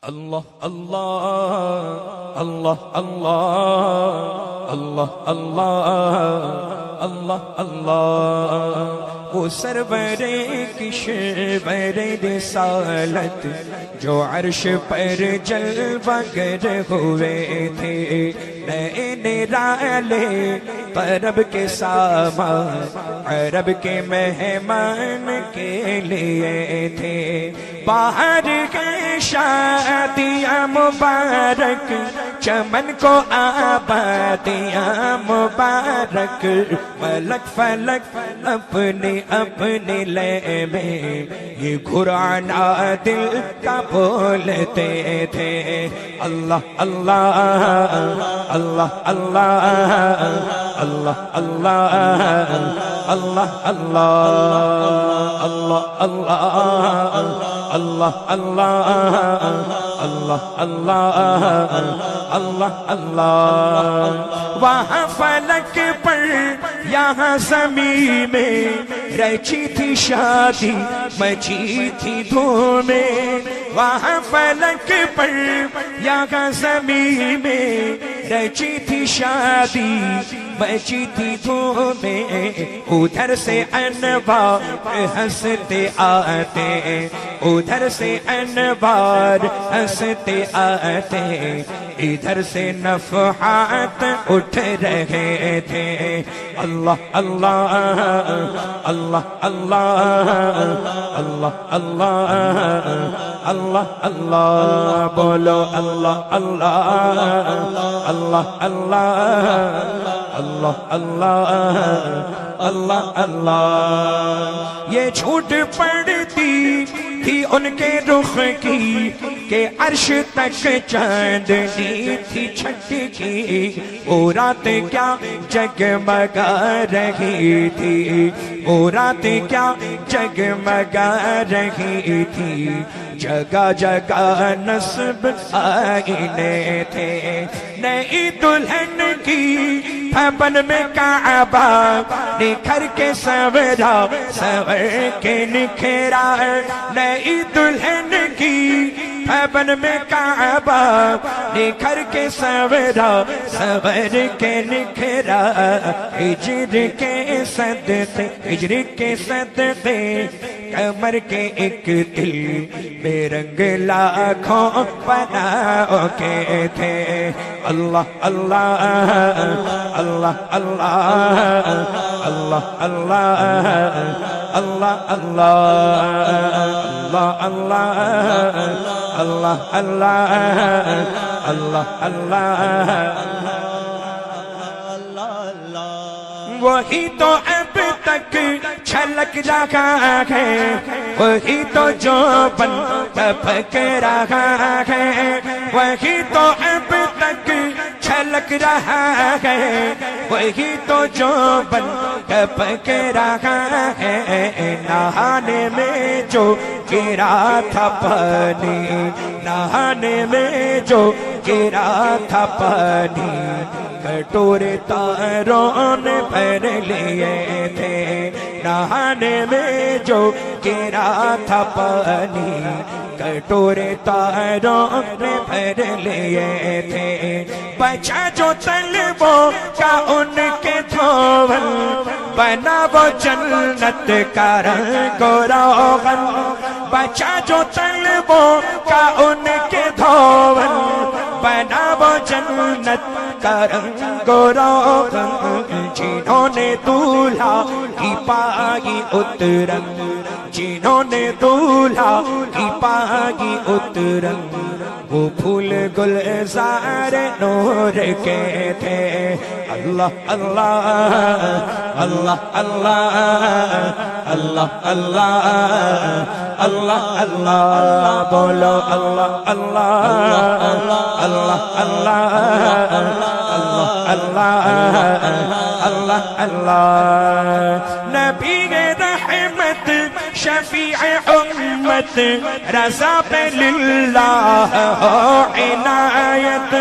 اللہ اللہ اللہ اللہ اللہ اللہ اللہ اللہ وہ سرور کشور رسالت جو عرش پر جلوہ گر ہوئے تھے، نئے نرالے طرب کے سامان عرب کے مہمان کے لیے تھے، باہر کے شادیاں مبارک چمن کو آبادیاں مبارک، ملک فلک اپنے اپنے لے میں یہ قرآن دل کا بولتے تھے، اللہ اللہ اللہ اللہ اللہ اللہ اللہ اللہ اللہ اللہ اللہ اللہ اللہ اللہ وہاں فلک پر یہاں زمین میں رچی تھی شادی مچی تھی دھومیں، وہاں فلک پر یہاں زمین میں رچی تھی شادی مچی تھی دھومیں، ادھر سے انوار ہنستے آتے ادھر سے انوار ہنستے آتے، ادھر سے نفحات اٹھ رہے تھے، اللہ اللہ اللہ اللہ اللہ اللہ اللہ اللہ بولو اللہ اللہ اللہ اللہ اللہ اللہ اللہ یہ جھوٹ پڑتی تھی ان کے رخ کی کہ عرش تک چاندنی تھی چھٹکی، وہ رات کیا جگمگا رہی تھی، وہ رات کیا جگمگا رہی تھی، جگہ جگہ نصب آئینے تھے، نئی دلہن کی بھون میں کعبہ نکھر کے سورا سور کے نکھرا، نئی دلہن کی بھون میں کعبہ نکھر کے سورا سور کے نکھرا، ہجر کے صدقے ہجر کے صدقے کمر کے ایک دل بے رنگ لاکھوں بناؤ کے تھے، اللہ اللہ اللہ اللہ اللہ اللہ اللہ اللہ اللہ اللہ اللہ اللہ وہی تو اب تک چھلک رہا ہے، وہی تو جو بن ٹپک رہا ہے، وہی تو اب تک چھلک رہا ہے، وہی تو جو بن ٹپک رہا ہے، نہانے میں جو گرا تھا پانی، نہانے میں جو گرا تھا پانی، کٹورے تاروں نے بھر لیے تھے، نہانے میں جو گرا تھا پانی، کٹورے تاروں نے بھر لیے تھے، بچا جو طلبوں کا ان کے دھول، بنا وہ جنت کا رنگ و روغن، بچا جو طلبوں کا ان کے دھول، بنا وہ جنت کا رنگ و روغن، جنہوں نے دولہا کی پائی اترن، جنہوں نے دولہا کی پائی اترن، وہ پھول گلزار نور کے تھے، اللہ اللہ اللہ اللہ اللہ اللہ اللہ اللہ بولو اللہ اللہ اللہ اللہ اللہ اللہ اللہ نبی رحمت شفیع امت رضا پہ للہ ہو عنایت،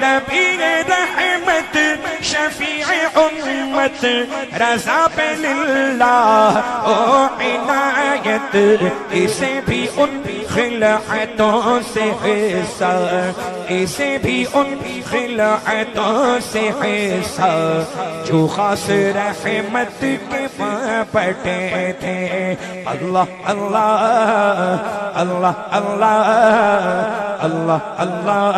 نبی رحمت شفیع امت رضا پہ للہ او عنایت اسے بھی ان خلعتوں سے حصہ اسے بھی ان خلعتوں سے حصہ جو خاص رحمت کے پٹے تھے اللہ اللہ اللہ اللہ اللہ اللہ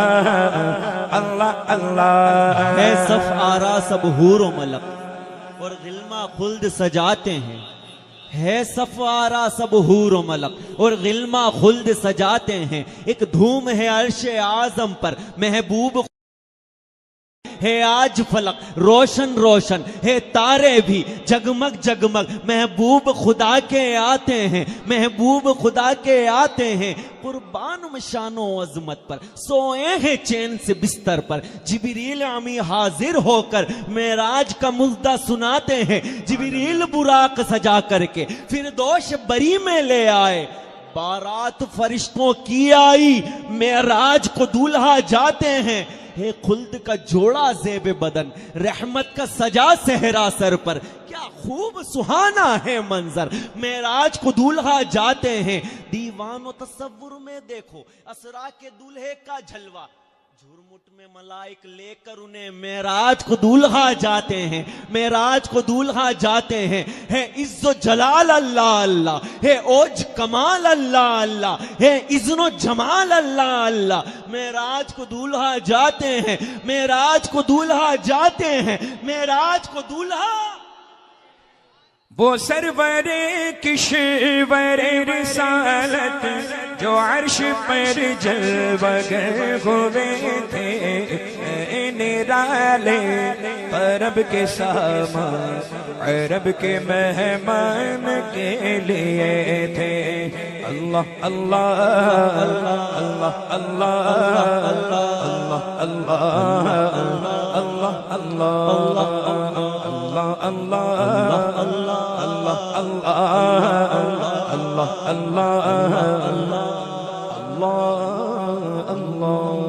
اللہ اللہ ہے صف آرا سب حور و ملک اور غلمہ خلد سجاتے ہیں ہے صف آرا سب حور و ملک اور غلمہ خلد سجاتے ہیں ایک دھوم ہے عرش اعظم پر محبوب ہے آج فلک روشن روشن ہے تارے بھی جگمگ جگمگ محبوب خدا کے آتے ہیں محبوب خدا کے آتے ہیں قربان شان و عظمت پر سوئے ہیں چین سے بستر پر جبریل امی حاضر ہو کر معراج کا مژدہ سناتے ہیں جبریل براق سجا کر کے فردوس بری میں لے آئے بارات فرشتوں کی آئی معراج کو دولہا جاتے ہیں ہے خلد کا جوڑا زیب بدن رحمت کا سجا صحرا سر پر کیا خوب سہانا ہے منظر معراج کو دولہا جاتے ہیں دیوان و تصور میں دیکھو اسرا کے دولہے کا جھلوا جھرمٹ میں ملائک لے کر انہیں معراج کو دولہا جاتے ہیں معراج کو دولہا جاتے ہیں ہے عز و جلال اللہ اللہ ہے اوج کمال اللہ اللہ ہے اذن و جمال اللہ اللہ معراج کو دولہا جاتے ہیں معراج کو دولہا جاتے ہیں معراج کو دولہا وہ سرور کشور رسالت جو عرش پر جلوہ گر ہوئے تھے نرالے عرب کے سامان عرب کے مہمان کے لیے تھے اللہ اللہ اللہ اللہ اللہ اللہ اللہ اللہ اللہ اللہ اللہ اللہ